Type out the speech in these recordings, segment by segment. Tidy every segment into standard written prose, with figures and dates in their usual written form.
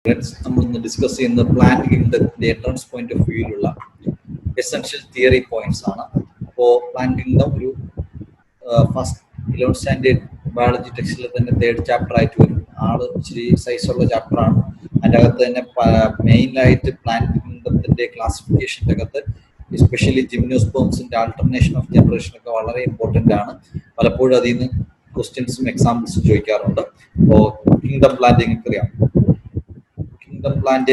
നമ്മൾ ഡിസ്കസ് ചെയ്യുന്ന പ്ലാന്റ് കിങ്ഡത്തിന്റെ എൻട്രൻസ് പോയിന്റ് ഓഫ് വ്യൂയിലുള്ള എസെൻഷ്യൽ തിയറി പോയിന്റ്സ് ആണ്. അപ്പോൾ പ്ലാന്റ് കിങ്ഡം ഒരു ഫസ്റ്റ് 11th സ്റ്റാൻഡേർഡ് ബയോളജി ടെക്സ്റ്റിൽ തന്നെ 3rd ചാപ്റ്റർ ആയിട്ട് വരും. ആള് ഇച്ചിരി സൈസുള്ള ചാപ്റ്ററാണ്. അതിൻ്റെ അകത്ത് തന്നെ മെയിനായിട്ട് പ്ലാന്റ് കിങ്ഡത്തിന്റെ ക്ലാസിഫിക്കേഷൻ്റെ അകത്ത് എസ്പെഷ്യലി ജിംനോസ്പേംസിന്റെ ആൾട്ടർനേഷൻ ഓഫ് ജനറേഷൻ ഒക്കെ വളരെ ഇമ്പോർട്ടൻ്റ് ആണ്. പലപ്പോഴും അതിൽ നിന്ന് ക്വസ്റ്റ്യൻസും എക്സാമ്പിൾസും ചോദിക്കാറുണ്ട്. അപ്പോൾ കിങ്ഡം പ്ലാന്റ് നിങ്ങൾക്ക് അറിയാം. Kingdom plant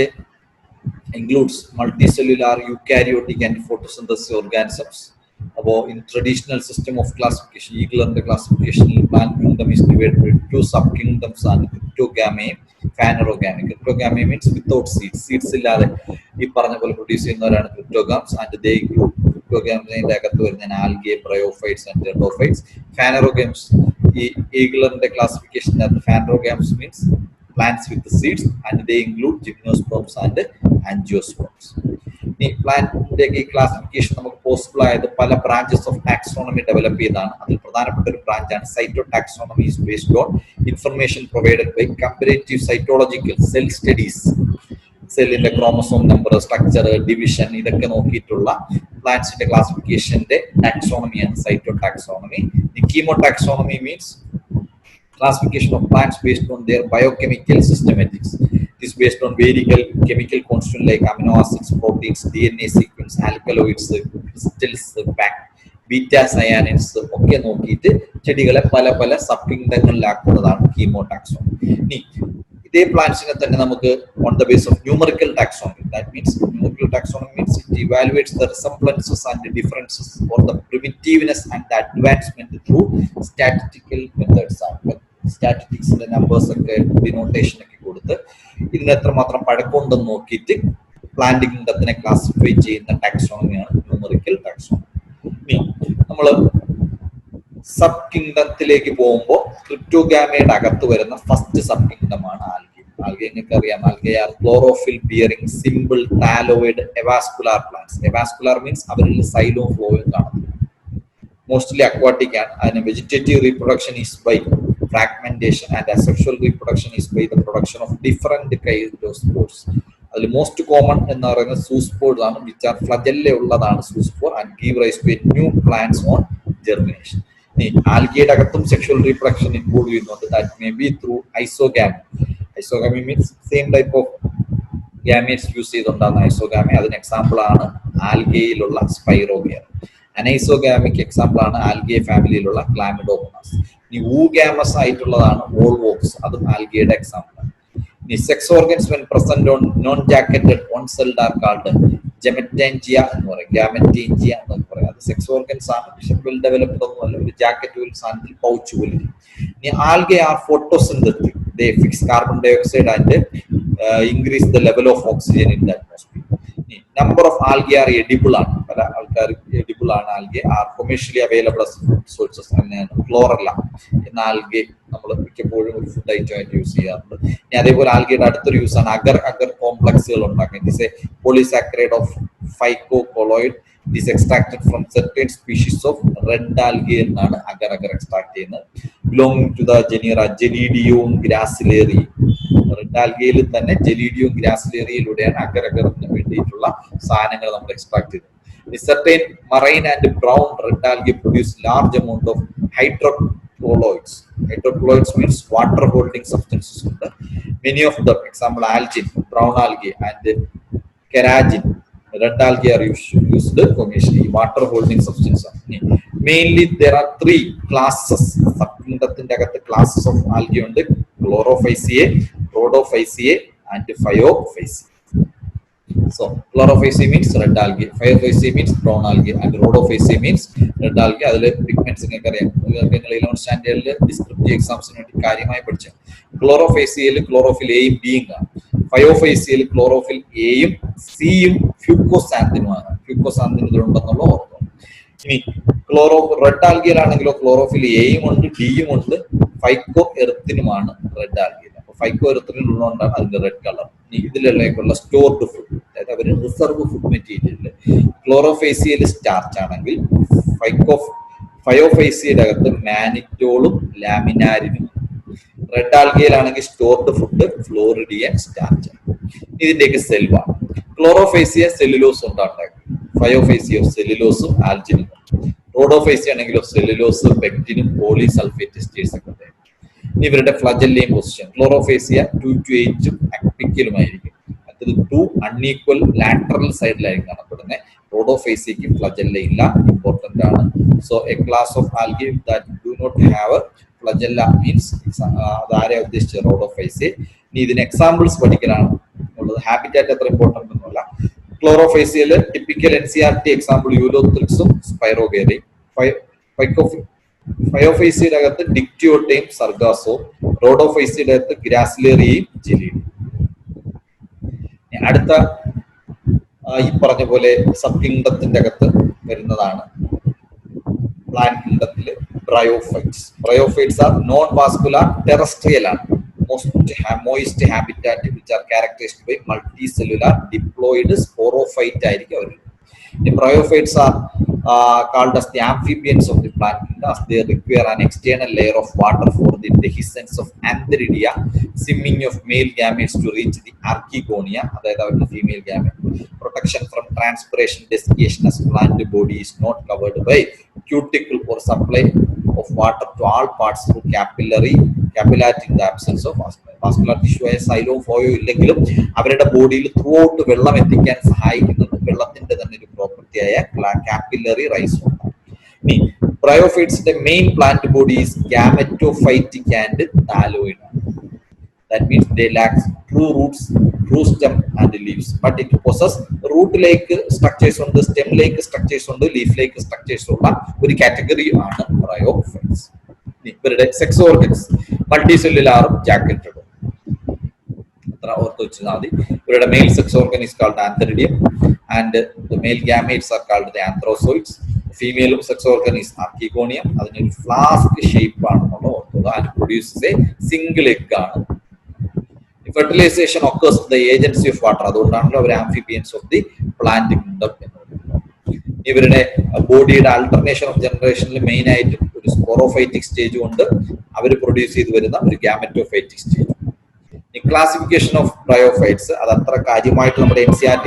includes multicellular, eukaryotic and photosynthesis organisms. In traditional system of classification, Eagler classification, plant kingdom is divided into two subkingdoms and cryptogamy, phanerogamy. Cryptogamy means without seeds. Seeds illade ee paranja pole produce cheyyunnavaraanu cryptogams, and they include cryptogams inde agathu varunna algae, bryophytes and pteridophytes. Phanerogams ee Eagler classification that phanerogams means plants with the seeds, and they include gymnosperms and angiosperms. The plant classification നമുക്ക് possible ആയത് പല branches of taxonomy develop ചെയ്താണ്. അതിൽ പ്രധാനപ്പെട്ട ഒരു ബ്രാഞ്ചാണ് cytotaxonomy. Is based on information provided by comparative cytological cell studies. സെല്ലിന്റെ chromosome number, structure, division ഇതൊക്കെ നോക്കിയിട്ടുള്ള പ്ലാന്റ്സിന്റെ ക്ലാസിഫിക്കേഷന്റെ ടാക്സോണമിയാണ് സൈറ്റോടാക്സോണമി. ഈ chemotaxonomy means classification of plants based on their biochemical systematics. It is based on variable chemical constituents like amino acids, proteins, DNA sequence, alkaloids, crystals, beta cyanins ഒക്കെ നോക്കിയിട്ട് ചെടികളെ പല പല സബ് കിങ്ഡങ്ങളിലാക്കുന്നതാണ് കീമോടാക്സോണമി. ഇതേ പ്ലാന്റ്സിനെ തന്നെ നമുക്ക് on the basis of numerical taxonomy. That means numerical taxonomy means it evaluates the resemblances and the differences or the primitiveness and the advancement through statistical methods. സ്റ്റാറ്റിസ്റ്റിക്സിന്റെ numbers ഒക്കെ ഡിനോട്ടേഷൻ ഒക്കെ കൊടുത്ത് ഇതിന് എത്രമാത്രം പഴക്കമുണ്ടെന്ന് നോക്കിയിട്ട് പ്ലാന്റ് കിങ്ഡത്തിനെ ക്ലാസിഫൈ ചെയ്യുന്ന ടാക്സോണമിയാണ് numerical taxonomy. ഇനി നമ്മൾ സബ് കിങ്ഡത്തിലേക്ക് പോകുമ്പോൾ ക്രിപ്റ്റോഗാമയുടെ അകത്ത് വരുന്ന ഫസ്റ്റ് സബ് കിങ്ഡമാണ് ആൽഗെ. ആൽഗെ നിങ്ങൾക്ക് അറിയാം. Algae are chlorophyll bearing simple thalloid avascular plants. Avascular means അവരിൽ സൈലോം ഫ്ലോയും കാണുന്നു. മോസ്റ്റ്ലി അക്വാട്ടിക് ആണ്. അതിന് vegetative reproduction is by fragmentation, and asexual reproduction is by the production of different kinds of spores. അതിൽ most common എന്ന് പറയുന്നത് zoospores ആണ്, which are flagella ഉള്ളതാണ് zoospore, and give rise to new plants on germination. ഇനി ആൽഗയുടെ അകത്തും sexual reproduction include ചെയ്യുന്നുണ്ട്. That may be through isogamy. Isogamy means same type of gametes use ചെയ്തുകൊണ്ടാണ് ഐസോഗാമി. അതിന് എക്സാമ്പിൾ ആണ് ആൽഗയിലുള്ള സ്പൈറോഗിയർ. അനൈസോഗാമിക് എക്സാമ്പിൾ ആണ് ആൽഗെ ഫാമിലിയിലുള്ള ക്ലാമിഡോമോണാസ്. ഇനി ഊഗാമസ് ആയിട്ടുള്ളതാണ് വോൾവോക്സ്, അതും ആൽഗയുടെ എക്സാമ്പിൾ ആണ്. ഇനി sex organs when present on non jacketed on celled are called gametangia എന്ന് പറയും, ഗാമറ്റേഞ്ചിയ എന്നൊക്കെ പറയും. അത് സെക്സ് ഓർഗൻസ് ആണ്, പക്ഷെ വെൽ ഡെവലപ്ഡ് ഒന്നും അല്ല. ഒരു ജാക്കറ്റ് പോലും സാധനത്തിൽ പൗച്ച് പോലും. ഇനി algae are photosynthetic. They fix carbon dioxide and increase the level of oxygen in the atmosphere. Number of algae are edible ആണ്. പല ആൾക്കാർ എഡിബിൾ ആണ്. Algae are commercially available sources. Chlorella എന്ന algae നമ്മൾ മിക്കപ്പോഴും ഒരു ഫുഡ് ഐറ്റം ആയിട്ട് use ചെയ്യാറുണ്ട്. ഇനി അതേപോലെ ആൽഗയുടെ അടുത്തൊരു യൂസ് ആണ് അഗർ. അഗർ കോംപ്ലക്സുകൾ ഉണ്ടാക്കാൻ. This a polysaccharide of phycocolloid. This extracted from certain species of red algae എന്നാണ് അഗർ അഗർ എക്സ്ട്രാക്ട് ചെയ്യുന്നത്. Belonging to the genera gelidium gracilaria. Red ആൽഗയിൽ തന്നെ ജെലീഡിയോം ഗ്രാസിലേറിയിലൂടെയാണ് അഗർ അഗറിന് വേണ്ടിയിട്ടുള്ള സാധനങ്ങൾ നമ്മൾ എക്സ്ട്രാക്ട് ചെയ്തത്. Certain marine and brown red algae produce large amount of hydrocolloids. Hydrocolloids means water holding substances. Many of them, example algin, brown algae, and carrageen, red algae are used commercially. Water holding substances. Mainly there are 3 classes. Subkingdത്തിന്റെ അകത്ത് classes of algae ഉണ്ട്. Chlorophyceae, Rhodophyceae and Phaeophyceae. So Chlorophyceae means red algae, Phaeophyceae means brown algae, and Rhodophyceae means red algae. അതിലെ pigments നിങ്ങൾക്ക് അറിയാം. നിങ്ങൾ 11th സ്റ്റാൻഡേർഡിൽ descriptive എക്സാംസിന് വേണ്ടി കാര്യമായി പഠിച്ചു. ക്ലോറോഫൈസിയയിൽ chlorophyll എയും ബിയും ആണ്. ഫയോഫൈസിയയിൽ ക്ലോറോഫിൽ എയും സിയും ഫ്യൂക്കോസാന്തിനുമാണ്. ഫ്യൂക്കോസാന്തിൻ ഇതിലുണ്ടെന്നുള്ള ഓർമ്മ. ഇനി റെഡ് ആൽഗിയിലാണെങ്കിലോ ക്ലോറോഫിൽ എയും ഉണ്ട്, ഡിയും ഉണ്ട്, ഫൈക്കോ എർത്തിനുമാണ് റെഡ് ആൽഗിയിൽ. ഫൈക്കോ എർത്തിനുള്ളതുകൊണ്ടാണ് അതിന്റെ റെഡ് കളർ. ഇതിലേക്കുള്ള സ്റ്റോർഡ് ഫുഡ്, അതായത് അവർ reserve food material. Chlorophyceae starch ആണെങ്കിൽ ഫയോഫേസിയുടെ അകത്ത് മാനിറ്റോളും ലാമിനാരിനും. റെഡ് ആൽഗയിലാണെങ്കിൽ സ്റ്റോർഡ് ഫുഡ് ഫ്ലോറിഡിയൻ സ്റ്റാർച്ച്. ഇതിന്റെയൊക്കെ സെൽവാണ്. ക്ലോറോഫേസിയ സെല്ലുലോസ് കൊണ്ടാണ്, ഫയോഫേസിയ സെല്ലുലോസും ആൽജിനും, റോഡോഫേസിയ ആണെങ്കിലോ സെല്ലുലോസ്, പെക്റ്റിനും പോളിസൾഫേറ്റ് എസ്റ്റേറ്റ്സ് ഒക്കെ ഉണ്ട്. ഇവരുടെ ഫ്ലജല്ലിയം പൊസിഷൻ ക്ലോറോഫേസിയ 2 to 8 അക്പിക്കലുമായിരിക്കും, മറ്റത് 2 അൺഈക്വൽ ലാറ്ററൽ സൈഡിലായിരിക്കും കാണപ്പെടുന്നത്. റോഡോഫേസിയയ്ക്ക് ഫ്ലജല്ല ഇല്ല, ഇമ്പോർട്ടന്റ് ആണ്. So a class of algae that do not have flagella means അതാരെ ഉദ്ദേശിച്ചത് റോഡോഫേസിയ. ഇനി ഇതിന് എക്സാമ്പിൾസ് പഠിക്കലാണ് ഉള്ളത്, ഹാബിറ്റാറ്റ് അത്ര ഇമ്പോർട്ടന്റ് ഒന്നുമല്ല. ക്ലോറോഫേസിയയില് ടിപ്പിക്കൽ NCERT എക്സാമ്പിൾ യൂലോത്രിക്സും സ്പൈറോഗേരയും, ഫയോഫേസിയുടെ അകത്ത് ഡിക്റ്റിയോട്ടയും സർഗാസവും, റോഡോഫേസിയുടെ അകത്ത് ഗ്രാസിലേറിയയും ജെലിയും. അടുത്ത ഈ പറഞ്ഞ പോലെ സബ് കിങ്ഡത്തിന്റെ അകത്ത് വരുന്നതാണ് പ്ലാന്റ് കിങ്ഡത്തില് bryophytes. Bryophytes are non vascular terrestrial ആണ്, moist habitat which are characterized by multicellular diploid sporophyte ആയിരിക്കും അവർ. The bryophytes are called as the amphibians of the plant kingdom, as they require an external layer of water for the dehiscence of antheridia, simming of male gametes to reach the archegonia, അതായത് അവരുടെ female gamete, protection from transpiration, desiccation as plant body is not covered by cuticle or supply of water to all parts through capillary in the absence of vascular tissue ആയ സൈലോം ഫോയോ ഇല്ലെങ്കിലും അവരുടെ ബോഡിയിൽ through out വെള്ളം എത്തിക്കാൻ സഹായിക്കുന്നത് വെള്ളത്തിന്റെ തന്നെ ഒരു പ്രോപ്പർട്ടി ആയ കാപ്പിലറി റൈസോം. ഇനി ബ്രയോഫൈറ്റ്സിന്റെ main plant body is gametophytic and thalloid. That means they lack true roots, true stem and leaves, but it possess root-like structures on the stem-like structures on the leaf-like structures ഉള്ള ഒരു category ആണ് bryophytes. ഇവരുടെ sex organs മൾട്ടിസെല്ലുലാറും ജാക്കറ്റഡും അത്ര ഓർത്ത് വെച്ചാൽ മതി. ഇവരുടെ male sex organ is called antheridium and the male gametes are called the antherozoids. ഫീമെയിലും സെക്സ് ഓർഗൻ ഈസ് ആർക്കിഗോണിയം. അതിനൊരു ഫ്ലാസ്ക് ഷേപ്പ് ആണെന്നുള്ള ഓർക്കുക. And produces a single egg ആണ്. Fertilization occurs with the agency of water. അതുകൊണ്ടാണല്ലോ അവർ amphibians of the plant kingdom എന്ന് പറയുന്നത്. ഇവരുടെ ബോഡിയുടെ ആൾട്ടർനേഷൻ ഓഫ് ജനറേഷനിൽ മെയിൻ ആയിട്ട് ഒരു സ്പോറോഫൈറ്റിക് സ്റ്റേജ് കൊണ്ട് അവർ പ്രൊഡ്യൂസ് ചെയ്ത് വരുന്ന ഒരു ഗാമറ്റോഫൈറ്റിക് സ്റ്റേജ്. ഈ ക്ലാസിഫിക്കേഷൻ ഓഫ് ബ്രയോഫൈറ്റ്സ് അത് അത്ര കാര്യമായിട്ട് നമ്മുടെ NCERT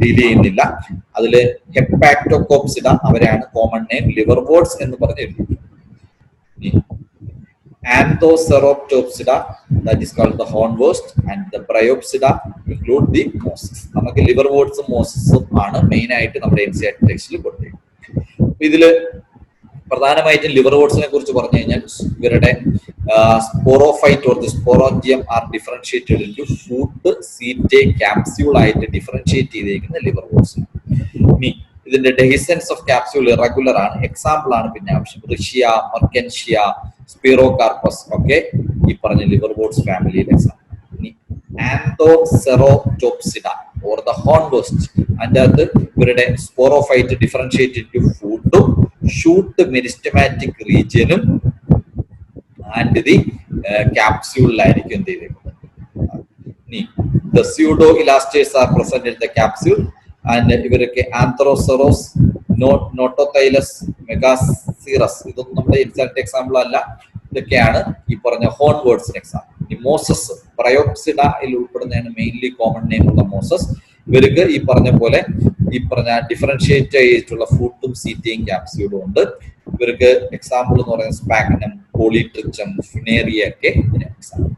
ഡീൽ ചെയ്യുന്നില്ല. അതില് ഹെപ്പാക്ടോകോപ്സിഡ അവരാണ് കോമൺ നെയിം. ലിവർ വോർഡ്സ് എന്ന് പറഞ്ഞിരുന്നു. Anthoceroptopsida, that is called the hornwort, and the Bryopsida include the mosses. നമുക്ക് ലിവർ വോർഡ്സും മോസസും ആണ് മെയിൻ ആയിട്ട് നമ്മുടെ NCERT ടെക്സ്റ്റിൽ കൊടുത്തിരിക്കുന്നത്. ഇതില് പ്രധാനമായിട്ടും ലിവർ വോർഡ്സിനെ കുറിച്ച് പറഞ്ഞു കഴിഞ്ഞാൽ ഇവരുടെ sporophyte or the sporangium are differentiated into foot seta capsule ആയിട്ട് ഡിഫറൻഷിയേറ്റ് ചെയ്തിരിക്കുന്ന ലിവർ വോർഡ്സ്. ഇനി ഇതിന്റെ ഡെഹിസൻസ് ഓഫ് ക്യാപ്സ്യൂൾ ഇറഗുലർ ആണ്. എക്സാമ്പിൾ ആണ് പിന്നെ ആവശ്യം. റിഷ്യ, മർക്കൻഷ്യ, സ്പിറോകാർപ്പസ് ഒക്കെ ഈ പറഞ്ഞ ലിവർ വോർഡ്സ് ഫാമിലിയിൽ എക്സാമ്പിൾ. ഇനി ആന്തോസെറോപ്റ്റോപ്സിഡ ഓർ ദ ഹോൺവോസ്റ്റ്, അതിൻ്റെ അകത്ത് ഇവരുടെ സ്പോറോഫൈറ്റ് ഡിഫറൻഷിയേറ്റ് ടു ഫുഡും ഷൂട്ട് മെരിസ്റ്റമാറ്റിക് റീജിയനും ആൻഡ് ദി ക്യാപ്സ്യൂളിലായിരിക്കും എന്ത് ചെയ്തേക്കുന്നത്. ഇനി the pseudo elaters are present in the capsule and ഇവരൊക്കെ ആന്ത്രോസെറോസ്, നോട്ടോതൈലസ്, മെഗാസീറസ്, ഇതൊന്നും നമ്മുടെ എക്സാമ്പിൾ അല്ല. ഇതൊക്കെയാണ് ഈ പറഞ്ഞ ഹോൺവേർഡ്സിന് എക്സാമ്പിൾ. ഈ മോസസ് ബ്രയോപ്സിഡയിൽ ഉൾപ്പെടുന്നതാണ് മെയിൻലി കോമൺ നെയിം ഉള്ള മോസസ്. ഇവർക്ക് ഈ പറഞ്ഞ പോലെ ഈ പറഞ്ഞ ഡിഫറൻഷിയേറ്റ് ചെയ്തിട്ടുള്ള ഫുഡും സീറ്റയും ക്യാപ്സ്യൂളും ഉണ്ട്. ഇവർക്ക് എക്സാമ്പിൾ എന്ന് പറയുന്നത് സ്പാഗ്നം, പോളിട്രിച്ചം, ഫിനേറിയ ഒക്കെ ഇതിന് എക്സാമ്പിൾ.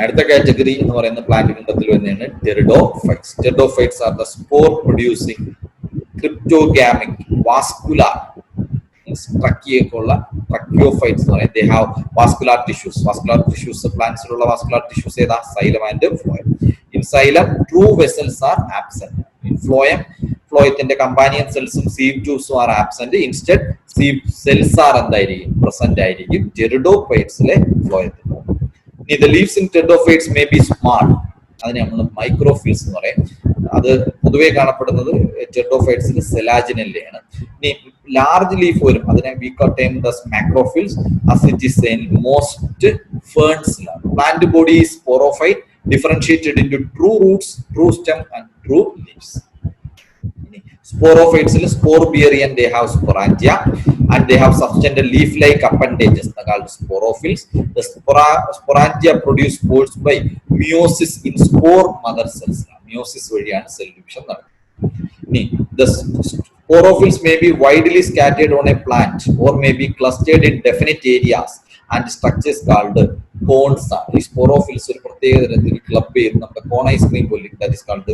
അടുത്ത കാറ്റഗറി എന്ന് പറയുന്ന പ്ലാന്റ് കിങ്ഡത്തിൽ തന്നെയാണ് pteridophytes. Pteridophytes are the spore producing cryptogamic vascular ട്രക്കിയൊക്കെ ഉള്ള ട്രക്കിയോഫൈറ്റ്സ് എന്ന് പറയും. They have vascular tissues. Vascular tissues പ്ലാന്റ്സിലുള്ള വാസ്കുലാർ ടിഷ്യൂസ് ഏതാ? Xylem and phloem. In xylem true vessels are absent. In ഫ്ലോയത്തിന്റെ കമ്പാനിയൻ സെൽസും സീവ് ട്യൂബ്സും are absent. Instead sieve cells are എന്തായിരിക്കും? പ്രസന്റ് ആയിരിക്കും ടെറിഡോഫൈറ്റ്സിലെ ഫ്ലോയത്തിൽ. The leaves in pteridophytes may be small. അതിനെ നമ്മൾ മൈക്രോഫിൽസ് എന്ന് പറയും. അത് പൊതുവെ കാണപ്പെടുന്നത് ടെറിഡോഫൈറ്റ്സിൽ സെലാജിനല്ലാണ്. ഇനി ലാർജ് ലീഫ് വരും, അതിനെ we term macrophylls as it is in most ferns. Plant body is sporophyte differentiated into true roots, true stem and true leaves. Sporophytes, Sporobiarian, they have sporangia and they have substantial leaf-like appendages called sporophylls. The sporangia produce spores by meiosis in spore mother cells. Meiosis vazhiyana cell division. The sporophylls may be widely scattered on a plant or may be clustered in definite areas and structures called cones. The sporophylls ഒരു പ്രത്യേക തരത്തിൽ club ചെയ്യുന്ന നമ്മുടെ cone ice cream പോലെ that is called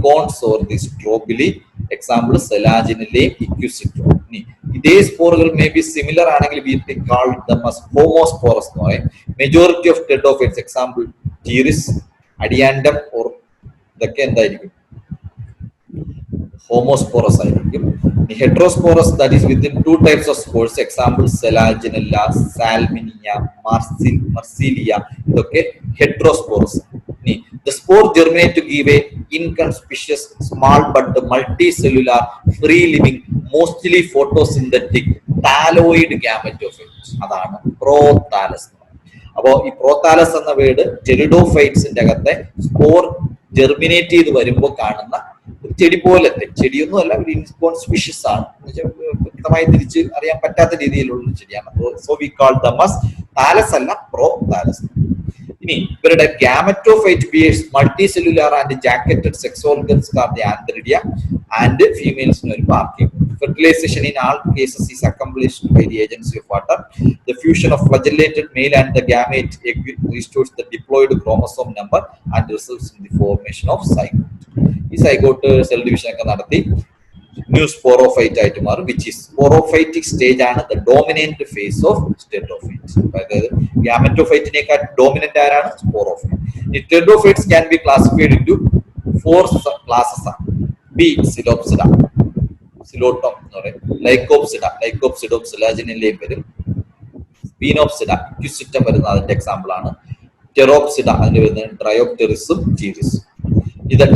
cones or the strobili. Example Selaginellum equisitrum. These spores may be similar ആണെങ്കിൽ we call them as homosporous. Majority of pteridophytes, example Teres, Adiantum or ഇതൊക്കെ എന്തായിരിക്കും homosporous ആയിരിക്കും. Heterosporous, that is within two types of spores, example Selaginella, Salminia, Marsilia, okay, heterosporous. The spore germinate to give a inconspicuous, small but multicellular, free living, mostly photosynthetic thalloid gametophyte. അതാണ് prothallus. അപ്പോൾ ഈ prothallus എന്ന word ടെറിഡോഫൈറ്റ്സിന്റെ അകത്തെ spore germinate ചെയ്ത് വരുമ്പോൾ കാണുന്ന ചെടി പോലത്തെ ചെടിയൊന്നും അല്ല, ഒരു ഇൻകോൺസ്പിഷ്യസ് ആണ്, വ്യക്തമായി തിരിച്ച് അറിയാൻ പറ്റാത്ത രീതിയിലുള്ള ചെടിയാണ്. So we call them as thallus അല്ല പ്രോതാലസ്. ഇനി ഇവരുടെ gametophyte bears multi cellular and jacketed sex organs are the antheridia and ഫീമെയിൽസിന് ഒരു പാർക്കിംഗ്. Fertilization in all cases is accomplished by the agency of water. The fusion of flagellated male and the gamete egg restores the diploid chromosome number and results in the formation of zygote. ഈ zygote cell division ഒക്കെ നടത്തി new sporophyte ആയിട്ട് മാറും, which is sporophytic stage ആണ് the dominant phase of pteridophytes. അതായത് ഗ്യാമറ്റോഫൈറ്റിനേക്കാൾ dominant ആരാണ്? Sporophyte. ഈ pteridophytes can be classified into 4 classes ആണ്. ബി സിലോപ്സിഡ, സിലോട്ടം എന്ന് പറയും, ലൈക്കോപ്സിഡ, ലൈക്കോപ്സിഡോം സിലാജിനിലെയും വരും, സ്പീനോപ്സിഡ ഇക്വിസിറ്റം വരുന്ന അതിന്റെ എക്സാമ്പിൾ ആണ്, ടെറോപ്സിഡ അതിന്റെ വരുന്നത് ട്രയോപ്റ്റെറിസും ടീരിസും. The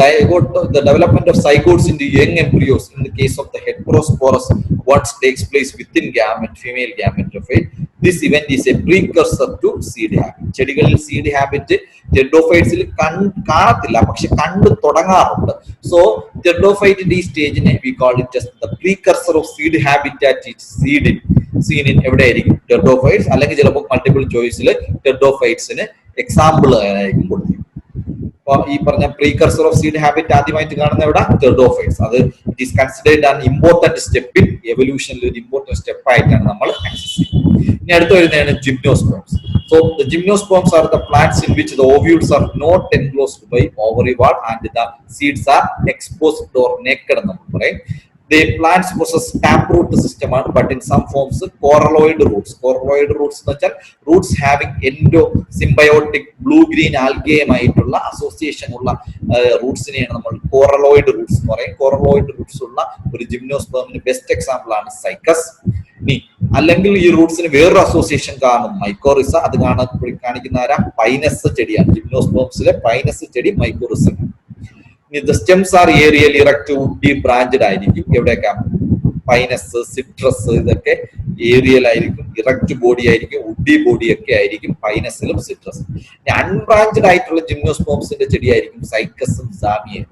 development of zygotes into young embryos in the case of the heterosporous once takes place within gamete, female gametophyte. This event is a precursor to seed habit. ചെടികളിൽ seed habit ടെറിഡോഫൈറ്റ്സിൽ കാണത്തില്ല, പക്ഷെ കണ്ടു തുടങ്ങാറുണ്ട്. So ടെറിഡോഫൈറ്റിന്റെ ഈ സ്റ്റേജിനെ we call it as the precursor of seed habitat. Seen in എവിടെയായിരിക്കും? ടെറിഡോഫൈറ്റ്സ്, അല്ലെങ്കിൽ ചിലപ്പോൾ മൾട്ടിപ്പിൾ ചോയ്സിൽ ടെറിഡോഫൈറ്റ്സിന് എക്സാമ്പിൾ ആയിരിക്കും കൊടുത്തിരിക്കും. ഈ പറഞ്ഞ പ്രീകർസർ ഓഫ് സീഡ് ഹാബിറ്റ് ആദ്യമായിട്ട് കാണുന്ന ഇവിടെ ടെറിഡോഫൈറ്റ്സ്. അത് it is considered an important step in എവല്യൂഷനിൽ ഒരു ഇമ്പോർട്ടന്റ് സ്റ്റെപ്പ് ആയിട്ടാണ് നമ്മൾ ആക്സസ് ചെയ്യുന്നത്. ഇനി അടുത്ത് വരുന്നതാണ് gymnosperms. So the gymnosperms are the plants in which the ovules are not enclosed by ovary wall and the seeds are exposed or naked. The plants possess taproot system, but in some forms coralloid roots. Coralloid roots means roots having endosymbiotic blue-green algae ആയിട്ടുള്ള association ഉള്ള റൂട്ട്സിനെയാണ് നമ്മൾ coralloid roots എന്ന് പറയും. coralloid roots ഉള്ള ഒരു ജിംനോസ്പെർമിന് best example ആണ് Cycas. അല്ലെങ്കിൽ ഈ റൂട്ട്സിന് വേറൊരു അസോസിയേഷൻ കാണും, മൈക്കോറിസ. അത് കാണിക്കുന്ന ആരാ? പൈനസ് ചെടിയാണ്. ജിംനോസ്പെർംസിലെ പൈനസ് ചെടി മൈക്കോറിസ. The stems are aerial, erect, woody, branched ആയിരിക്കും. എവിടെയൊക്കെ? പൈനസ്, സിട്രസ് ഇതൊക്കെ ഏരിയൽ ആയിരിക്കും, ഇറക്റ്റ് ബോഡി ആയിരിക്കും, വുഡി ബോഡി ഒക്കെ ആയിരിക്കും പൈനസിലും സിട്രസ്. അൺബ്രാഞ്ചഡ് ആയിട്ടുള്ള ജിംനോസ്പേംസിന്റെ ചെടിയായിരിക്കും സൈക്കസും സാമിയയും.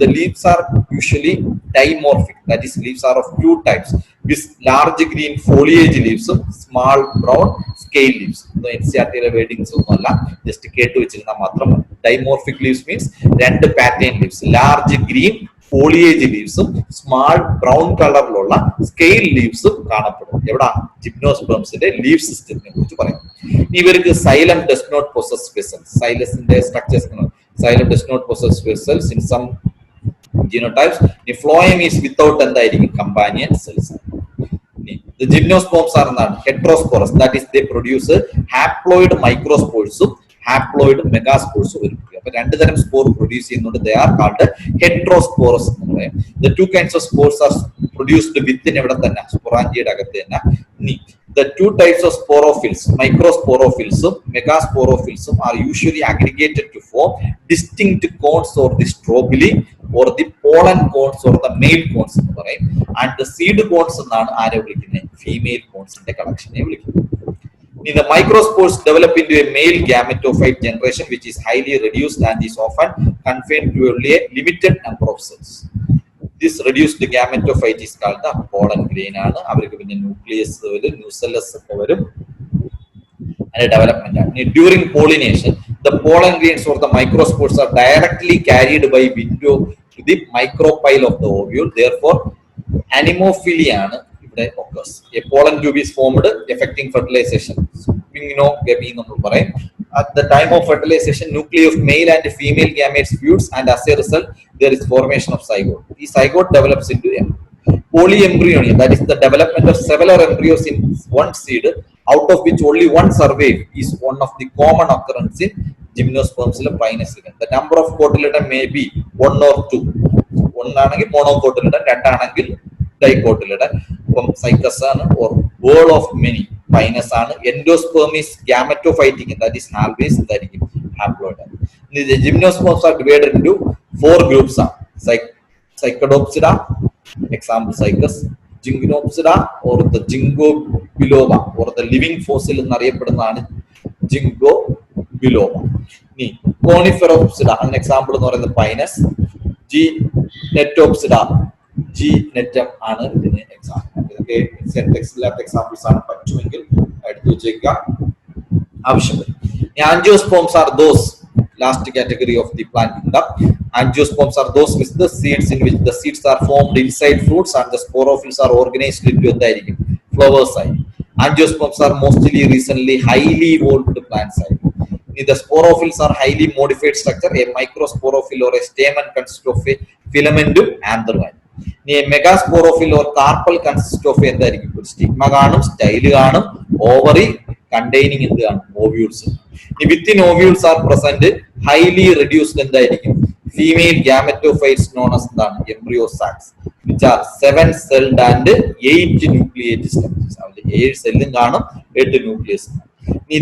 The leaves are usually dimorphic, that is leaves are of two types, with large green foliage leaves, small brown scale leaves. NCERT wordings ഒന്നും അല്ല, just കേട്ട് വെച്ചിരുന്നാൽ മാത്രം. Dimorphic leaves means രണ്ട് pattern leaves, large green foliage leaves, small brown കളറിലുള്ള scale ലീവ്സും കാണപ്പെടും. എവിടെ? ജിംനോസ്പേംസിന്റെ ലീഫ് സിസ്റ്റത്തിനെ കുറിച്ച് പറയും. ഇവർക്ക് xylem does not possess vessels. സൈലസിന്റെ structures, xylem does not possess vessels in some genotypes. The phloem is without എന്തായിരിക്കും? companion cells. The gymnosperms are heterosporous, that is they produce haploid microspores, haploid megaspores. അപ്പൊ രണ്ട് തരം spore produce ചെയ്യുന്നുണ്ട്. They are called heterosporous. The two kinds of spores are produced within എവിടെ തന്നെ? സ്പൊറാഞ്ചിയുടെ അകത്ത് തന്നെ. The two types of sporophylls, microsporophylls, megasporophylls, are usually aggregated to form distinct cones or the strobili or the pollen cones or the male cones എന്ന് പറയും. And the seed cones എന്നാണ് ആരെ വിളിക്കുന്നത്? Female കോൺസിന്റെ കളക്ഷനെ വിളിക്കുന്നത്. The microspores develop into a male gametophyte generation which is highly reduced and is often confined to only a limited number of cells. This reduced gametophyte is called the pollen grain. അവർക്ക് പിന്നെ nucleus വരും, nucellus വരും, and development. During pollination, the pollen grains or the microspores are directly carried by window to the micropyle of the ovule. Therefore, anemophilia occurs. A pollen tube is formed affecting fertilization. At the time of fertilization, nuclei of male and female gametes fuse, and as a result, there is formation of zygote. The zygote develops into embryo. Polyembryony, that is the development of several embryos in one seed, out of which only one survive, is one of the common occurrence in gymnosperms. The number of cotyledon may be 1 or 2. One is monocotyledon, two is dicotyledon, cycus or whole of many. Pinus endosperm is gametophytic, that is always haploid. The gymnosperms are divided into 4 groups: Cycadopsida, example cycus; Gymnopsida or the Ginkgo biloba, or the living fossil in Ginkgo biloba. Coniferopsida, an example of the Pinus; Gnetopsida, G netum ആണ് ഇതിന് example. ഇതൊക്കെ ടെക്സ്റ്റിലാത്ത examples ആണ്, പറ്റുമെങ്കിൽ എടുത്തു വെച്ചേക്കുക, ആവശ്യം വരും. Angiosperms are those last category of the plant kingdom. Angiosperms are those with the seeds in which the seeds are formed inside fruits and the sporophylls are organized into എന്തായിരിക്കും, flowers ആയിരിക്കും. Angiosperms are mostly recently highly evolved plants ആയിരിക്കും. The sporophylls are highly modified structure. A microsporophyll or a stamen consists of a filamentum anther. A megasporophyll or carpel consists of എന്തായിരിക്കും, stigma കാണും, style കാണും, ovary containing in the ovules. Within ovules are present highly reduced എന്തായിരിക്കും, female gametophytes known as the embryo sacs, which are 7 celled and 8 nucleated structures. 7 cells കാണും, 8 nucleus.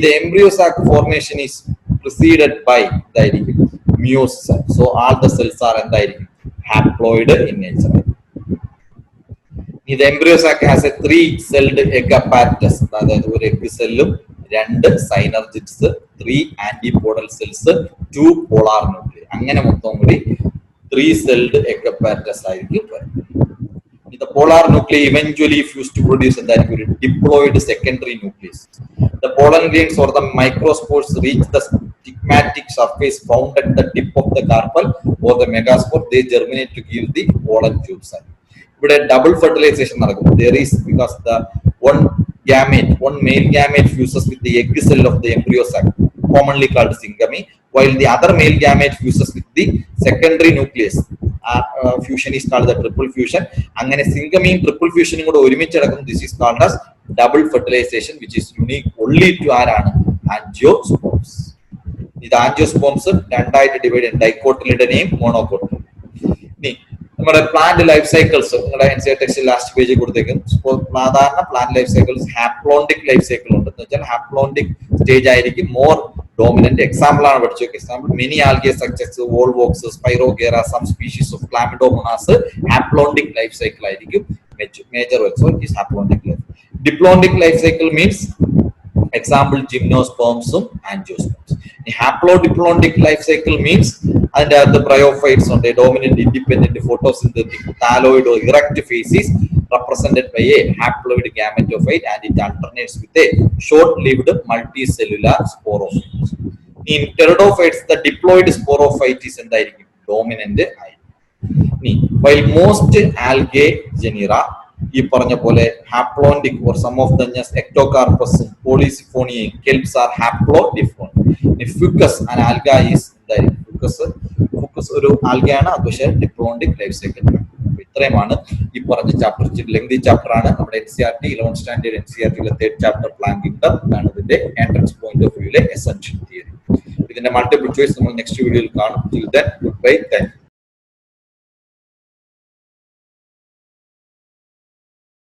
The embryo sac formation is preceded by എന്തായിരിക്കും, meiosis. So all the cells are എന്തായിരിക്കും, haploid in nature. The embryo sac has a 3-celled egg apparatus. അതായത് ഒരു egg cellum, 2 synergids, 3 antipodal cells, 2 polar nuclei. അങ്ങനെ മൊത്തം കൂടി 3-celled egg apparatus ആയിരിക്കും. The polar nuclei eventually fuse to produce a diploid secondary nucleus. The pollen grains or the microspores reach the stigmatic surface found at the tip of the carpel or the megaspore. They germinate to give the pollen tubes. Double fertilization there is, because the one male gamete fuses with the egg cell of the embryo sac, commonly called syngamy, while the other male gamete fuses with the secondary nucleus. Fusion is called the triple fusion. Angane syngamy triple fusion kuda ഒരുമിച്ച് നടക്കും. This is called as double fertilization, which is unique only to ആരാണ്, angiosperms. ഇത് angiosperms രണ്ടായിട്ട് divide ചെയ്യും, ഡൈക്കോട്ടിലിഡനെയും മോണോകോട്ടിലിഡനെയും. നമ്മുടെ plant life cycles നിങ്ങളുടെ NCERT ടെക്സ്റ്റിൽ ലാസ്റ്റ് പേജിൽ കൊടുത്തേക്കും. സാധാരണ plant life cycles haplontic life cycle ഉണ്ട്. എന്ന് വെച്ചാൽ ഹാപ്ലോണ്ടിക് സ്റ്റേജ് ആയിരിക്കും മോർ ഡോമിനന്റ്. എക്സാമ്പിൾ ആണ് പഠിച്ചു. Example many algae such as volvox, spirogyra, some species of chlamydomonas haplontic life cycle ആയിരിക്കും major work. So it is haplontic life. Diplontic life cycle means example gymnosperms angiosperms. The haplodiplontic life cycle means and the bryophytes on the dominant independent photosynthetic thalloid or erect faces represented by a haploid gametophyte, and it alternates with a short-lived multicellular sporophyte. In pteridophytes, the diploid sporophyte is the dominant. While most algae genera ഈ പറഞ്ഞ പോലെ haplontic or some of the ectocarpus, Polysiphonia, kelps are haplodiphloid. Fucus, an alga is fucus ഒരു ആൽഗയാണ്, അത് പക്ഷേ diplontic life cycle. ഇത്രയുമാണ് ഈ പറഞ്ഞ chapter. Lengthy chapter ആണ്. നമ്മുടെ NCERT 11th standard NCERT 3rd chapter plant kingdom ആണ് ഇതിന്റെ എൻട്രൻസ് പോയിന്റ് ഓഫ് വ്യൂയിലെ എസെൻഷ്യൽ തിയറി. ഇതിന്റെ മൾട്ടിപ്പിൾ ചോയ്സ് നമ്മൾ നെക്സ്റ്റ് വീഡിയോയിൽ കാണും. Till then, goodbye, thank you.